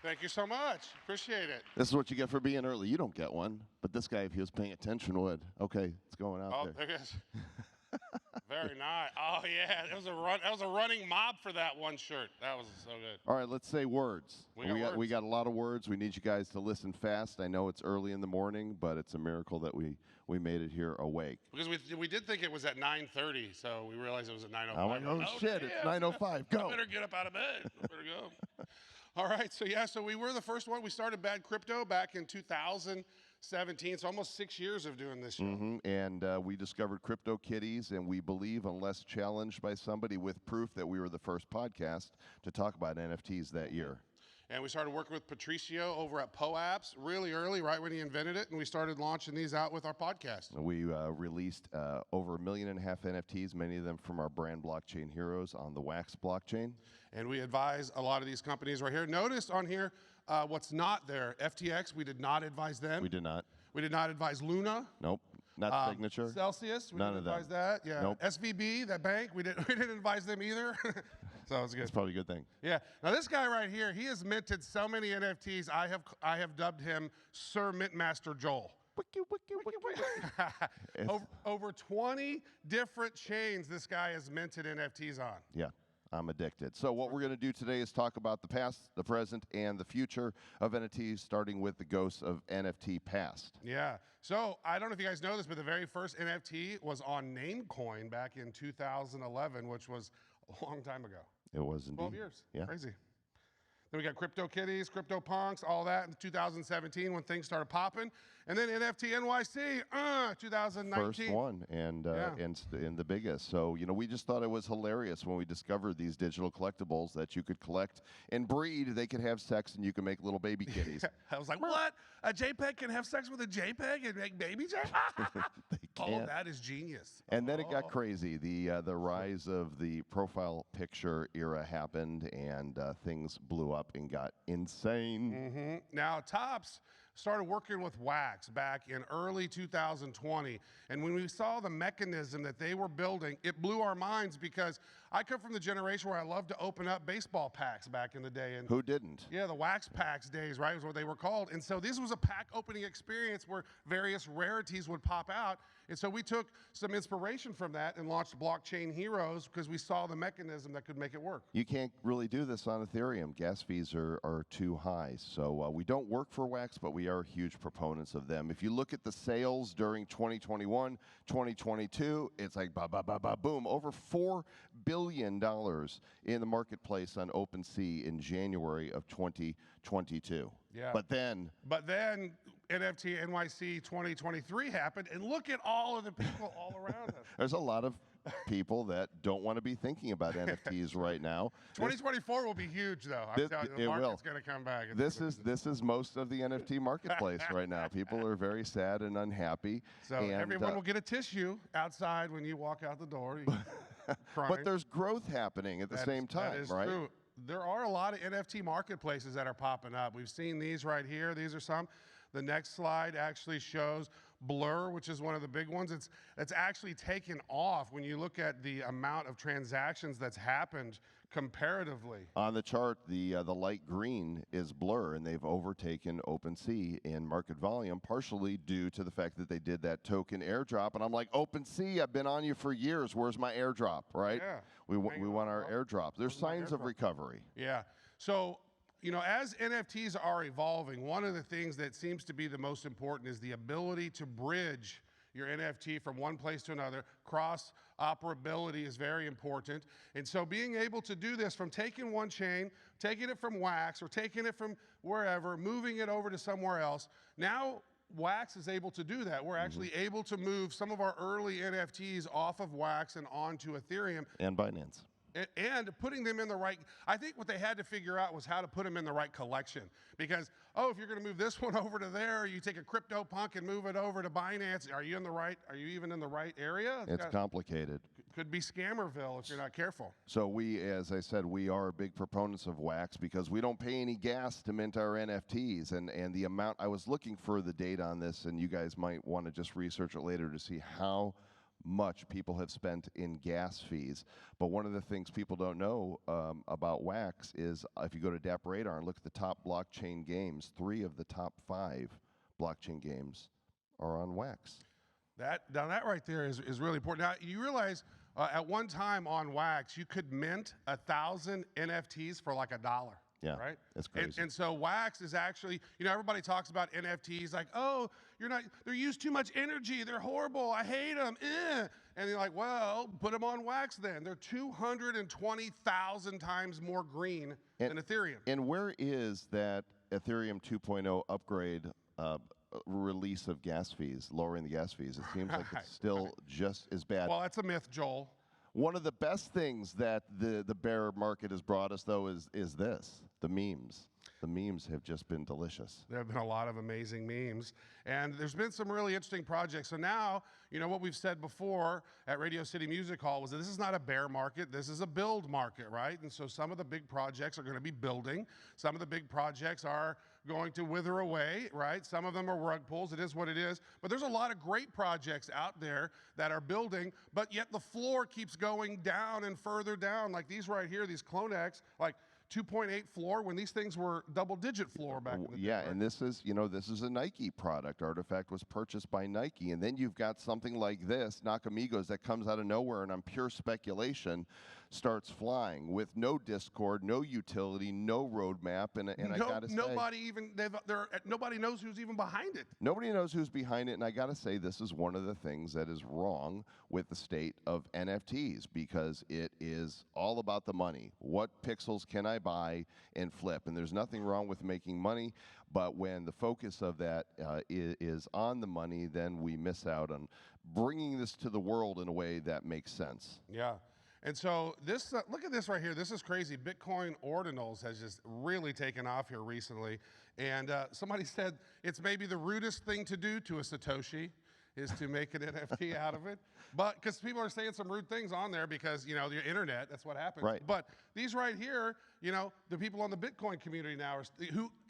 Thank you so much. Appreciate it. This is what you get for being early. You don't get one, but this guy, if he was paying attention, would. Okay, it's going out there. Oh, there it is. Very nice. Oh yeah, that was a running mob for that one shirt. That was so good. All right, let's say words. We got a lot of words. We need you guys to listen fast. I know it's early in the morning, but it's a miracle that we made it here awake. Because we did think it was at 9:30, so we realized it was at 9:05. I'm like, oh shit, it's 9:05. Go. I better get up out of bed. I better go. All right, so we were the first one. We started Bad Crypto back in 2017, so almost 6 years of doing this show. And we discovered Crypto Kitties, and we believe, unless challenged by somebody with proof, that we were the first podcast to talk about NFTs that year. And we started working with Patricio over at PoApps really early, right when he invented it, and we started launching these out with our podcast. We released over 1.5 million NFTs, many of them from our brand blockchain heroes on the Wax blockchain. And we advise a lot of these companies right here. Notice on here what's not there. FTX, we did not advise them. We did not. We did not advise Luna. Nope. Not Signature. Celsius, we None didn't of advise them. that. Yeah. Nope. SVB, that bank, we didn't advise them either. So it's good. That's probably a good thing. Yeah. Now this guy right here, he has minted so many NFTs. I have dubbed him Sir Mintmaster Joel. Wiki, wiki, wiki, wiki. Over 20 different chains this guy has minted NFTs on. Yeah. I'm addicted. So what we're going to do today is talk about the past, the present, and the future of NFTs, starting with the ghosts of NFT past. Yeah. So I don't know if you guys know this, but the very first NFT was on Namecoin back in 2011, which was a long time ago. It was indeed. 12 years. Yeah. Crazy. Then we got Crypto Kitties, Crypto Punks, all that in 2017 when things started popping. And then NFT.NYC, 2019. First one and the biggest. So, we just thought it was hilarious when we discovered these digital collectibles that you could collect and breed. They could have sex and you can make little baby kitties. I was like, what? A JPEG can have sex with a JPEG and make baby JPEG? Oh, that is genius. And then it got crazy. The rise of the profile picture era happened, and things blew up and got insane. Now, Topps started working with Wax back in early 2020, and when we saw the mechanism that they were building, it blew our minds, because I come from the generation where I loved to open up baseball packs back in the day. And who didn't? Yeah, the Wax packs days, right, was what they were called. And so this was a pack opening experience where various rarities would pop out. And so we took some inspiration from that and launched Blockchain Heroes, because we saw the mechanism that could make it work. You can't really do this on Ethereum. Gas fees are too high. So we don't work for Wax, but we are huge proponents of them. If you look at the sales during 2021, 2022, it's like boom, over $4 billion in the marketplace on OpenSea in January of 2022. Yeah. But then NFT.NYC 2023 happened, and look at all of the people all around us. There's a lot of people that don't want to be thinking about NFTs right now. 2024 will be huge, though. I'm telling you, the market's going to come back. This is most of the NFT marketplace right now. People are very sad and unhappy. So everyone will get a tissue outside when you walk out the door. But there's growth happening at the same time, that is right? True. There are a lot of NFT marketplaces that are popping up. We've seen these right here. These are some. The next slide actually shows Blur, which is one of the big ones. It's actually taken off when you look at the amount of transactions that's happened comparatively. On the chart, the light green is Blur, and they've overtaken OpenSea in market volume, partially due to the fact that they did that token airdrop. And I'm like, OpenSea, I've been on you for years. Where's my airdrop, right? Yeah. We want our airdrop. There's signs of recovery. Yeah. So, as NFTs are evolving, one of the things that seems to be the most important is the ability to bridge your NFT from one place to another. Cross operability is very important. And so being able to do this from taking one chain, taking it from Wax, or taking it from wherever, moving it over to somewhere else, now Wax is able to do that. We're actually able to move some of our early NFTs off of Wax and onto Ethereum. And Binance. And putting them in the right, I think what they had to figure out was how to put them in the right collection. Because, if you're going to move this one over to there, you take a CryptoPunk and move it over to Binance, are you even in the right area? It's complicated. Could be Scammerville if you're not careful. So we, as I said, we are big proponents of Wax because we don't pay any gas to mint our NFTs. And the amount, I was looking for the data on this, and you guys might want to just research it later to see how much people have spent in gas fees. But one of the things people don't know about Wax is if you go to DApp Radar and look at the top blockchain games, 3 of the top 5 blockchain games are on Wax. That right there is really important. Now, you realize at one time on Wax, you could mint 1,000 NFTs for like $1. Yeah, right? That's crazy. And so Wax is actually, everybody talks about NFTs like, oh, they use too much energy. They're horrible. I hate them. And you're like, well, put them on Wax then. They're 220,000 times more green than Ethereum. And where is that Ethereum 2.0 upgrade release of gas fees, lowering the gas fees? It seems like it's still just as bad. Well, that's a myth, Joel. One of the best things that the bear market has brought us, though, is this, the memes. The memes have just been delicious. There have been a lot of amazing memes. And there's been some really interesting projects. So now, what we've said before at Radio City Music Hall was that this is not a bear market. This is a build market, right? And so some of the big projects are going to be building. Some of the big projects are going to wither away, right? Some of them are rug pulls. It is what it is. But there's a lot of great projects out there that are building, but yet the floor keeps going down and further down. Like these right here, these Clonex, like 2.8 floor when these things were double-digit floor back in the day. Yeah, right? and this is a Nike product. Artifact was purchased by Nike, and then you've got something like this, Nakamigos, that comes out of nowhere and on pure speculation starts flying with no Discord, no utility, no roadmap, and I gotta say, nobody knows who's even behind it. Nobody knows who's behind it, and I gotta say, this is one of the things that is wrong with the state of NFTs, because it is all about the money. What pixels can I buy and flip? And there's nothing wrong with making money, but when the focus of that is on the money, then we miss out on bringing this to the world in a way that makes sense. Yeah. And so this, look at this right here. This is crazy. Bitcoin Ordinals has just really taken off here recently. And somebody said it's maybe the rudest thing to do to a Satoshi is to make an NFT out of it. But because people are saying some rude things on there because, the internet, that's what happens. Right. But these right here, the people on the Bitcoin community now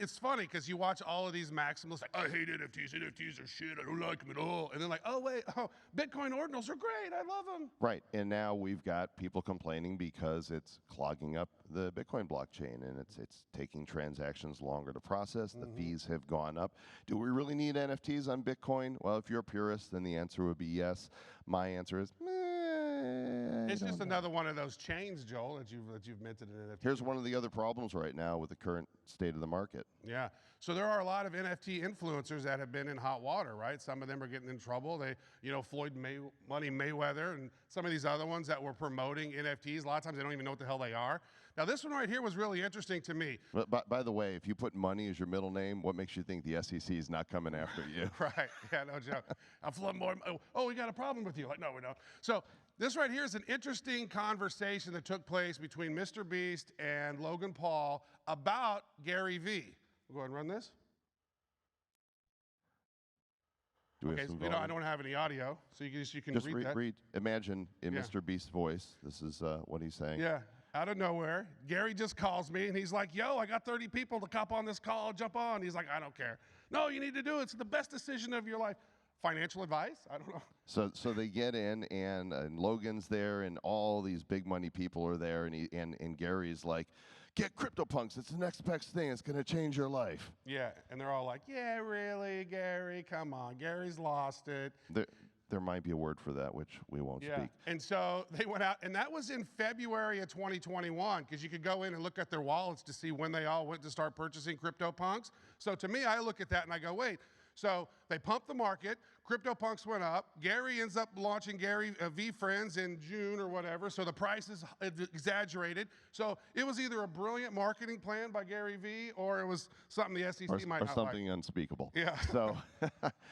it's funny because you watch all of these maximalists like, I hate NFTs. NFTs are shit. I don't like them at all. And then like, Bitcoin Ordinals are great. I love them. Right. And now we've got people complaining because it's clogging up the Bitcoin blockchain and it's taking transactions longer to process. The fees have gone up. Do we really need NFTs on Bitcoin? Well, if you're a purist, then the answer would be yes. My answer is, it's just another one of those chains, Joel, that you've minted an NFT. Here's one of the other problems right now with the current state of the market. Yeah. So there are a lot of NFT influencers that have been in hot water, right? Some of them are getting in trouble. They, Floyd Mayweather and some of these other ones that were promoting NFTs. A lot of times they don't even know what the hell they are. Now this one right here was really interesting to me. But by the way, if you put money as your middle name, what makes you think the SEC is not coming after you? Right. Yeah, no joke. I'm flooding more. Oh, we got a problem with you. Like, no, we don't. So this right here is an interesting conversation that took place between Mr. Beast and Logan Paul about Gary Vee. We'll go ahead and run this. Do we have some I don't have any audio, so you can just read that. Imagine in Mr. Beast's voice. This is what he's saying. Yeah. Out of nowhere, Gary just calls me and he's like, yo, I got 30 people to cop on this call, jump on. He's like, I don't care. No, you need to do it. It's the best decision of your life. Financial advice? I don't know. So they get in and Logan's there and all these big money people are there and Gary's like, get CryptoPunks. It's the next best thing. It's going to change your life. Yeah, and they're all like, yeah, really, Gary? Come on. Gary's lost it. There might be a word for that, which we won't speak. And so they went out, and that was in February of 2021, because you could go in and look at their wallets to see when they all went to start purchasing CryptoPunks. So to me, I look at that and I go, wait. So they pumped the market. CryptoPunks went up. Gary ends up launching Gary V Friends in June or whatever. So the price is exaggerated. So it was either a brilliant marketing plan by Gary V or it was something the SEC might not like. Or something unspeakable. Yeah. So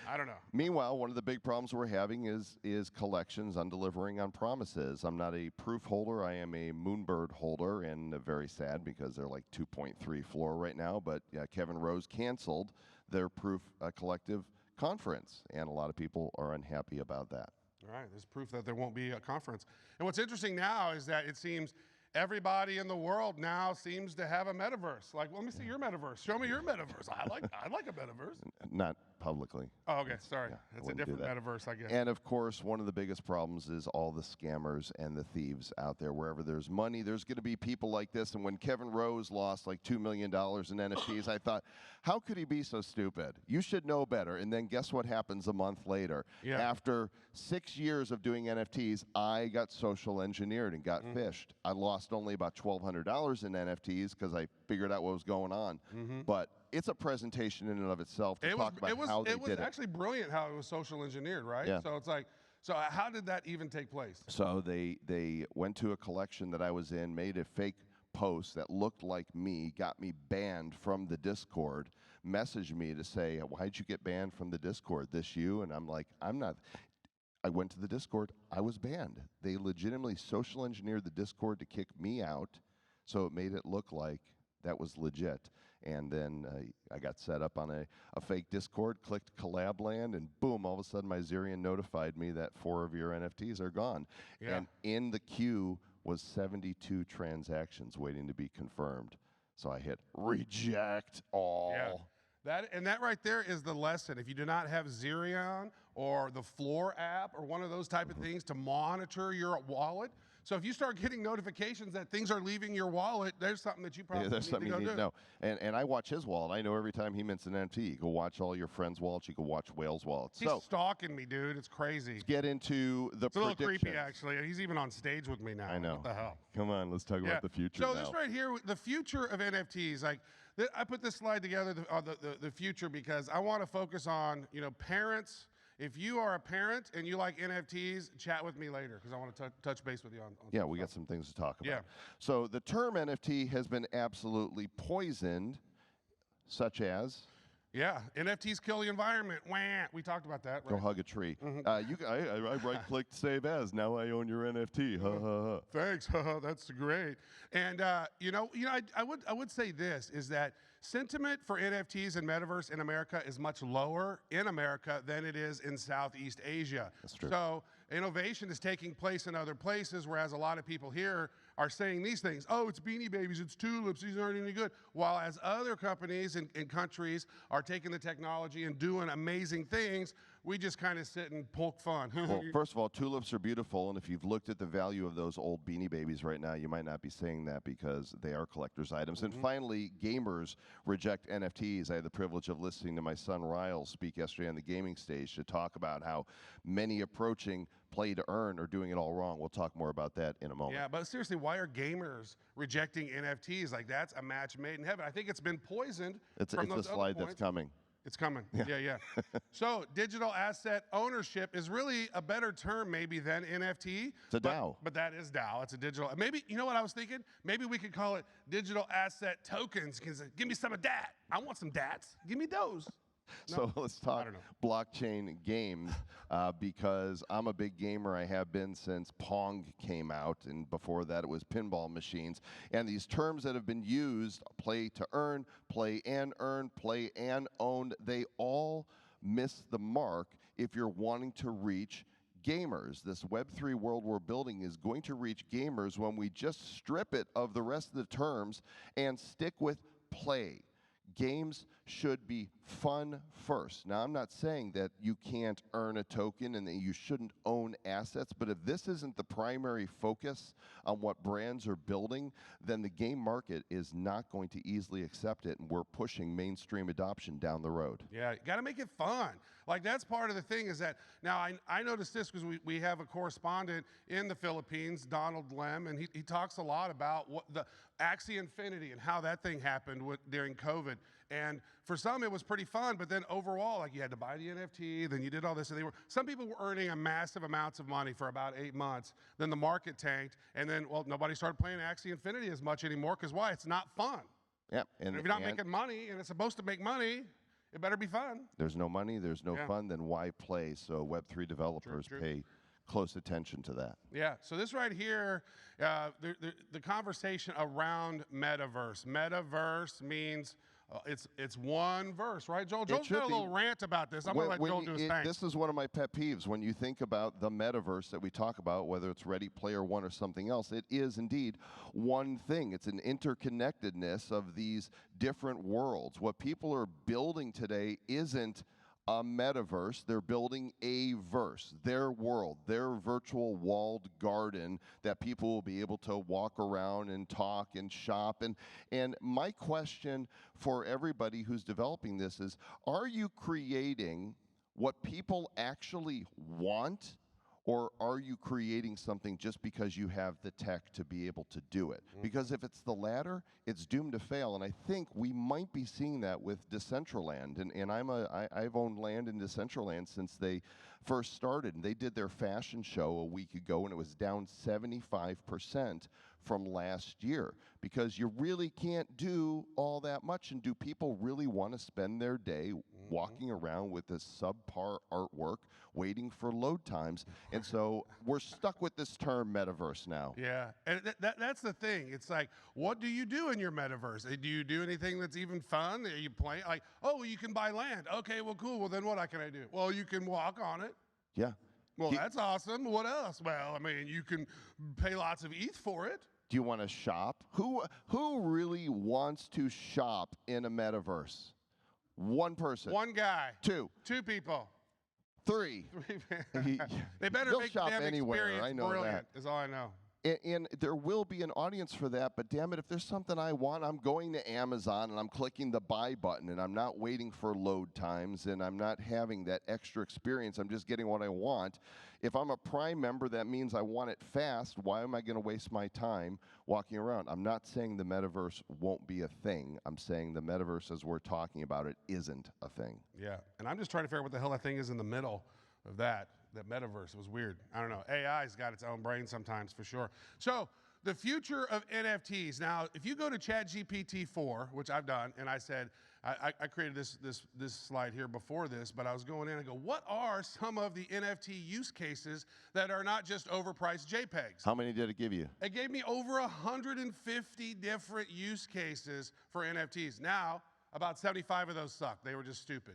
I don't know. Meanwhile, one of the big problems we're having is collections on delivering on promises. I'm not a proof holder. I am a Moonbird holder, and very sad because they're like 2.3 floor right now. But Kevin Rose canceled their proof collective conference, and a lot of people are unhappy about that. All right, there's proof that there won't be a conference. And what's interesting now is that it seems everybody in the world now seems to have a metaverse. Like, let me see your metaverse. Show me your metaverse. I like a metaverse. Not publicly. Oh, okay, sorry. Yeah, I It's a wouldn't do different that. metaverse, I guess. And of course, one of the biggest problems is all the scammers and the thieves out there. Wherever there's money, there's going to be people like this. And when Kevin Rose lost like $2 million in NFTs, I thought, how could he be so stupid? You should know better. And then guess what happens a month later? Yeah. After 6 years of doing NFTs, I got social engineered and got phished. I lost only about $1,200 in NFTs because I figured out what was going on. But it's a presentation in and of itself to talk about how they did it. It was actually brilliant how it was social engineered, right? Yeah. So it's like, so how did that even take place? So they went to a collection that I was in, made a fake post that looked like me, got me banned from the Discord, messaged me to say, why'd you get banned from the Discord? This you? And I'm like, I'm not. I went to the Discord. I was banned. They legitimately social engineered the Discord to kick me out, so it made it look like that was legit. And then I got set up on a fake Discord, clicked collab land, and boom, all of a sudden my Zerion notified me that 4 of your NFTs are gone. Yeah. And in the queue was 72 transactions waiting to be confirmed. So I hit reject all. Yeah. That right there is the lesson. If you do not have Zerion or the Floor app or one of those type of things to monitor your wallet, so if you start getting notifications that things are leaving your wallet, there's something that you probably there's need something to go you need do. to know. And I watch his wallet. I know every time he mints an NFT, you go watch all your friends' wallets. You go watch Whale's wallets. He's So stalking me, dude. It's crazy. get into the It's a little predictions. creepy, actually. He's even on stage with me now. I know. What the hell? Come on, let's talk about the future So now. this right here, the future of NFTs, like I put this slide together, the future, because I want to focus on, parents. If you are a parent and you like NFTs, chat with me later because I want to touch base with you on Yeah, some we got stuff. some things to talk about. Yeah. So the term NFT has been absolutely poisoned, such as Yeah, NFTs kill the environment. Wah. We talked about that, go right? hug a tree. I right-clicked save as. Now I own your NFT. Ha ha ha. Thanks, that's great. And I would say this is that sentiment for NFTs and metaverse in America is much lower in America than it is in Southeast Asia. That's true. So innovation is taking place in other places, whereas a lot of people here are saying these things. Oh, it's Beanie Babies, it's tulips, these aren't any good. While as other companies and countries are taking the technology and doing amazing things, we just kind of sit and poke fun. Well, first of all, tulips are beautiful, and if you've looked at the value of those old Beanie Babies right now, you might not be saying that because they are collector's items. And finally, gamers reject NFTs. I had the privilege of listening to my son Ryle speak yesterday on the gaming stage to talk about how many approaching play to earn are doing it all wrong. We'll talk more about that in a moment. Yeah, but seriously, why are gamers rejecting NFTs? Like, that's a match made in heaven. I think it's been poisoned It's from the those other slide that's points. coming. It's coming. Yeah. So digital asset ownership is really a better term maybe than NFT. It's a DAO. But that is DAO. It's a digital. Maybe, you know what I was thinking? Maybe we could call it digital asset tokens. Give me some of that. I want some DATs. Give me those. So let's talk don't know. blockchain games because I'm a big gamer. I have been since Pong came out, and before that it was pinball machines. And these terms that have been used, play to earn, play and earn, play and own, they all miss the mark if you're wanting to reach gamers. This Web3 world we're building is going to reach gamers when we just strip it of the rest of the terms and stick with play. Games should be fun first. Now, I'm not saying that you can't earn a token and that you shouldn't own assets, but if this isn't the primary focus on what brands are building, then the game market is not going to easily accept it, and we're pushing mainstream adoption down the road. Yeah, you got to make it fun. Like, that's part of the thing is that, now I noticed this because we have a correspondent in the Philippines, Donald Lem, and he talks a lot about what the Axie Infinity and how that thing happened during COVID. And for some, it was pretty fun, but then overall, like, you had to buy the NFT, then you did all this, and some people were earning a massive amounts of money for about 8 months. Then the market tanked, and then, well, nobody started playing Axie Infinity as much anymore because why? It's not fun. Yeah, And if you're not making money, and it's supposed to make money, it better be fun. There's no money, there's no fun, then why play? So Web3 developers True. pay close attention to that. Yeah, so this right here, the conversation around metaverse. Metaverse means it's one verse, right, Joel? Joel's got a little rant about this. I'm going to let Joel do his thing. This is one of my pet peeves. When you think about the metaverse that we talk about, whether it's Ready Player One or something else, it is indeed one thing. It's an interconnectedness of these different worlds. What people are building today isn't a metaverse. They're building a verse, their world, their virtual walled garden that people will be able to walk around and talk and shop. And my question for everybody who's developing this is, are you creating what people actually want, or are you creating something just because you have the tech to be able to do it? Because if it's the latter, it's doomed to fail. And I think we might be seeing that with Decentraland. And I've owned land in Decentraland since they first started. And they did their fashion show a week ago, and it was down 75% from last year, because you really can't do all that much. And do people really want to spend their day walking around with this subpar artwork waiting for load times? And so we're stuck with this term metaverse now. Yeah, and that's the thing. It's like, what do you do in your metaverse? Do you do anything that's even fun? Are you playing? Like, oh, you can buy land. Okay, well, cool. Well, then what can I do? Well, you can walk on it. Yeah. Well, that's awesome. What else? Well, I mean, you can pay lots of ETH for it. Do you want to shop? Who really wants to shop in a metaverse? One person. One guy. Two. Two people. Three. They better They'll make shop the damn anywhere. experience I know brilliant, that. is all I know. And there will be an audience for that, but damn it, if there's something I want, I'm going to Amazon and I'm clicking the buy button, and I'm not waiting for load times, and I'm not having that extra experience. I'm just getting what I want. If I'm a Prime member, that means I want it fast. Why am I going to waste my time walking around? I'm not saying the metaverse won't be a thing. I'm saying the metaverse, as we're talking about it, isn't a thing. Yeah, and I'm just trying to figure out what the hell that thing is in the middle of that metaverse. It was weird. I don't know. AI's got its own brain sometimes, for sure. So the future of NFTs. Now, if you go to ChatGPT-4, which I've done, and I said, I created this slide here before this, but I was going in and go, what are some of the NFT use cases that are not just overpriced JPEGs? How many did it give you? It gave me over 150 different use cases for NFTs. Now, about 75 of those suck. They were just stupid.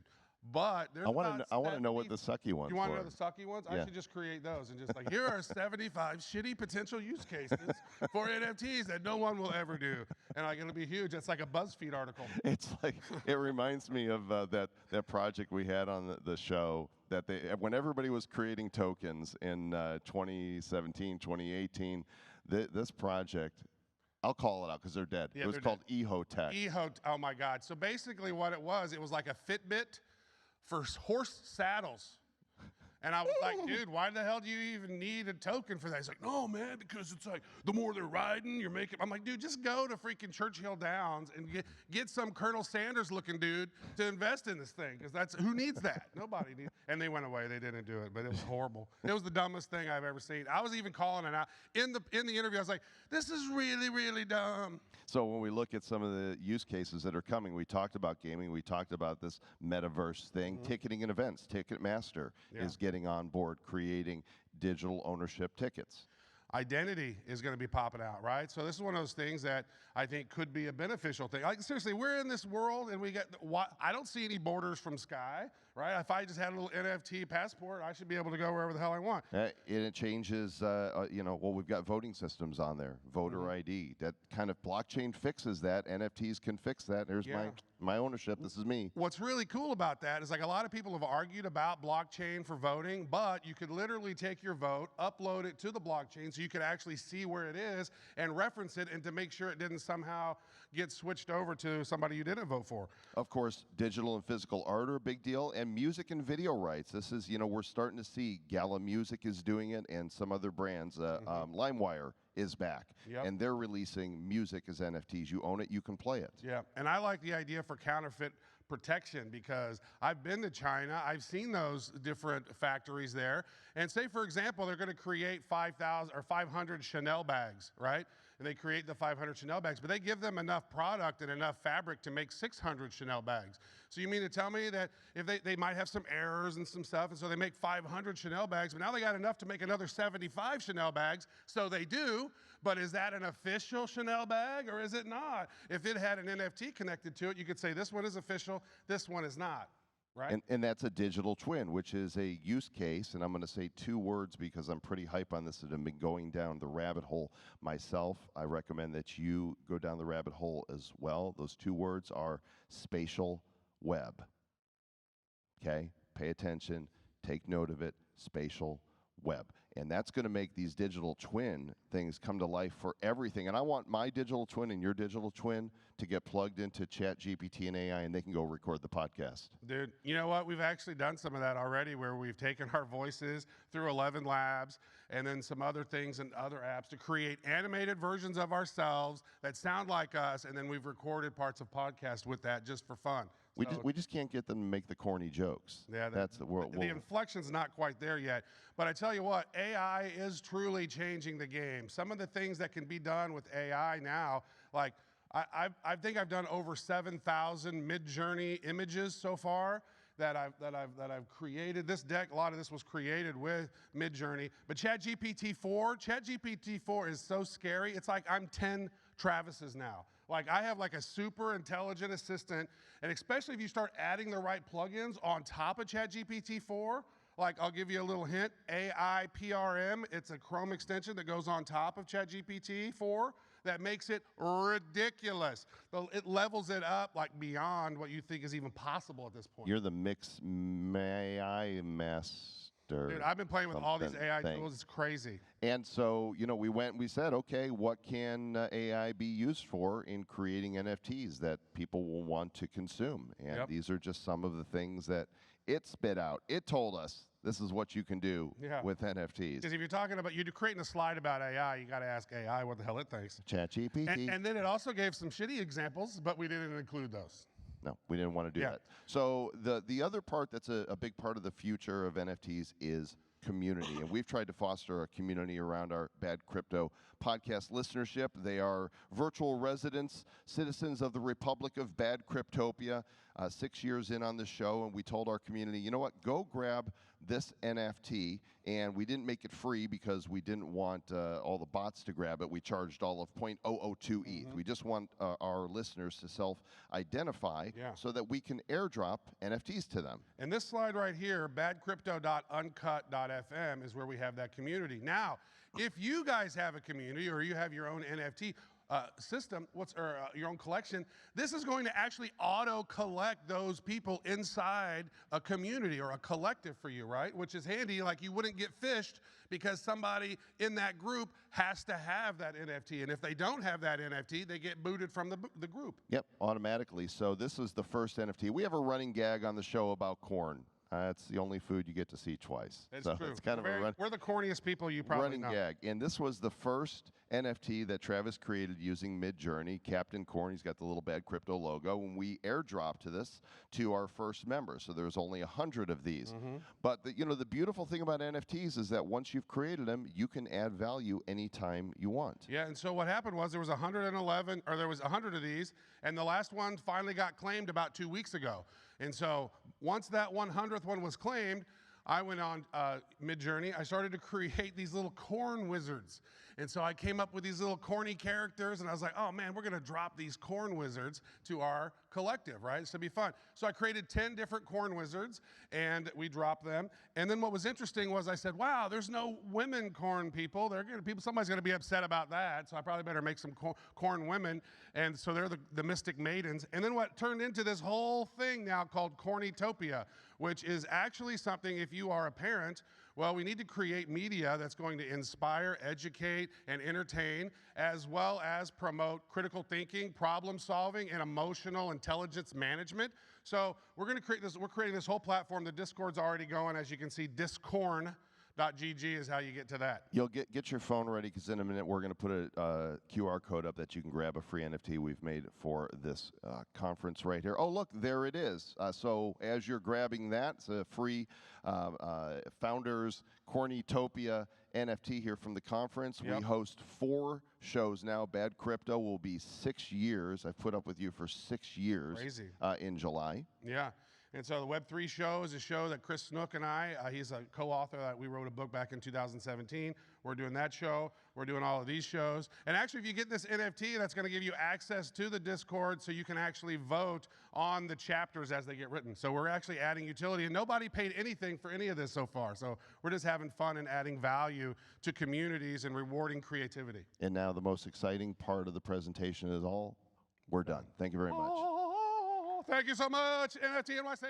But there's I want to know what the sucky ones. You want to were. know the sucky ones? Yeah. I should just create those and just like, here are 75 shitty potential use cases for NFTs that no one will ever do, and like it'll be huge. It's like a BuzzFeed article. It's like, it reminds me of that project we had on the show, that when everybody was creating tokens in 2017, 2018, this project, I'll call it out because they're dead. Yeah, it was called EHOTech. Oh my God. So basically what it was like a Fitbit for horse saddles. And I was like, dude, why the hell do you even need a token for that? He's like, no, man, because it's like the more they're riding, you're making. I'm like, dude, just go to freaking Churchill Downs and get some Colonel Sanders looking dude to invest in this thing, because who needs that? Nobody needs. And they went away. They didn't do it, but it was horrible. It was the dumbest thing I've ever seen. I was even calling it out in the interview. I was like, this is really, really dumb. So when we look at some of the use cases that are coming, we talked about gaming, we talked about this metaverse thing, ticketing and events. Ticketmaster is getting on board, creating digital ownership tickets. Identity is going to be popping out, right? So this is one of those things that I think could be a beneficial thing. Like, seriously, we're in this world and I don't see any borders from sky, right? If I just had a little NFT passport, I should be able to go wherever the hell I want. And it changes, well, we've got voting systems on there, voter ID. That kind of blockchain fixes that. NFTs can fix that. There's my ownership. This is me. What's really cool about that is, like, a lot of people have argued about blockchain for voting, but you could literally take your vote, upload it to the blockchain so you could actually see where it is and reference it, and to make sure it didn't somehow get switched over to somebody you didn't vote for. Of course, digital and physical art are a big deal, and music and video rights. This is, we're starting to see Gala Music is doing it, and some other brands. LimeWire is back, and they're releasing music as NFTs. You own it, you can play it. Yeah, and I like the idea for counterfeit protection, because I've been to China. I've seen those different factories there. And say, for example, they're going to create 5,000 or 500 Chanel bags, right? and they create the 500 Chanel bags, but they give them enough product and enough fabric to make 600 Chanel bags. So you mean to tell me that if they might have some errors and some stuff, and so they make 500 Chanel bags, but now they got enough to make another 75 Chanel bags, so they do, but is that an official Chanel bag or is it not? If it had an NFT connected to it, you could say this one is official, this one is not. Right? And that's a digital twin, which is a use case, and I'm going to say 2 words because I'm pretty hype on this and I've been going down the rabbit hole myself. I recommend that you go down the rabbit hole as well. Those 2 words are spatial web. Okay? Pay attention, take note of it, spatial web. And that's going to make these digital twin things come to life for everything. And I want my digital twin and your digital twin to get plugged into ChatGPT and AI, and they can go record the podcast. Dude, you know what? We've actually done some of that already where we've taken our voices through 11 labs and then some other things and other apps to create animated versions of ourselves that sound like us, and then we've recorded parts of podcasts with that just for fun. We just can't get them to make the corny jokes. Yeah, that's the world. The inflection's not quite there yet. But I tell you what, AI is truly changing the game. Some of the things that can be done with AI now, like I think I've done over 7,000 Mid-Journey images so far that I've created. This deck, a lot of this was created with Mid-Journey. But ChatGPT-4 is so scary. It's like I'm 10 Travises now. Like I have like a super intelligent assistant, and especially if you start adding the right plugins on top of ChatGPT-4, like I'll give you a little hint, AI PRM, it's a Chrome extension that goes on top of ChatGPT-4 that makes it ridiculous. It levels it up like beyond what you think is even possible at this point. You're the mix AI master. Dude, I've been playing with all these AI tools. It's crazy. And so, you know, we said, okay, what can AI be used for in creating NFTs that people will want to consume? And these are just some of the things that it spit out. It told us this is what you can do with NFTs. Because if you're talking about, you're creating a slide about AI, you got to ask AI what the hell it thinks. ChatGPT. And then it also gave some shitty examples, but we didn't include those. No, we didn't want to do that. So the other part that's a big part of the future of NFTs is community. And we've tried to foster a community around our Bad Crypto podcast listenership. They are virtual residents, citizens of the Republic of Bad Cryptopia, 6 years in on the show, and we told our community, you know what, go grab this NFT, and we didn't make it free because we didn't want all the bots to grab it. We charged all of 0.002 ETH. We just want our listeners to self-identify so that we can airdrop NFTs to them. And this slide right here, badcrypto.uncut.fm, is where we have that community. Now, if you guys have a community or you have your own NFT system, your own collection, this is going to actually auto-collect those people inside a community or a collective for you, right? Which is handy, like you wouldn't get phished because somebody in that group has to have that NFT. And if they don't have that NFT, they get booted from the group. Yep, automatically. So this is the first NFT. We have a running gag on the show about corn. It's the only food you get to see twice. It's so true. It's kind We're the corniest people you probably running know. gag. And this was the first NFT that Travis created using Mid-Journey. Captain Corn, he's got the little Bad Crypto logo, and we airdropped this to our first members. So there's only 100 of these. But the beautiful thing about NFTs is that once you've created them, you can add value anytime you want. Yeah, and so what happened was there was 111, or there was 100 of these, and the last one finally got claimed about 2 weeks ago. And so once that 100th one was claimed, I went on Mid-Journey. I started to create these little corn wizards. And so I came up with these little corny characters, and I was like, oh man, we're gonna drop these corn wizards to our collective, right? It's gonna be fun. So I created 10 different corn wizards, and we dropped them. And then what was interesting was I said, wow, there's no women corn people. Somebody's gonna be upset about that, so I probably better make some corn women. And so they're the mystic maidens. And then what turned into this whole thing now called Cornytopia, which is actually something, if you are a parent, well, we need to create media that's going to inspire, educate, and entertain, as well as promote critical thinking, problem solving, and emotional intelligence management. So we're going to create this. We're creating this whole platform. The Discord's already going, as you can see. Discorn.gg is how you get to that. You'll get your phone ready because in a minute we're going to put a QR code up that you can grab a free NFT we've made for this conference right here. Oh, look, there it is. So as you're grabbing that, it's a free Founders Cornytopia NFT here from the conference. Yep. We host 4 shows now. Bad Crypto will be 6 years. I've put up with you for 6 years. Crazy. In July. Yeah. And so the Web3 show is a show that Chris Snook and I, he's a co-author that we wrote a book back in 2017. We're doing that show. We're doing all of these shows. And actually, if you get this NFT, that's going to give you access to the Discord so you can actually vote on the chapters as they get written. So we're actually adding utility, and nobody paid anything for any of this so far. So we're just having fun and adding value to communities and rewarding creativity. And now the most exciting part of the presentation is we're done. Thank you very much. Oh, thank you so much, NFT.NYC.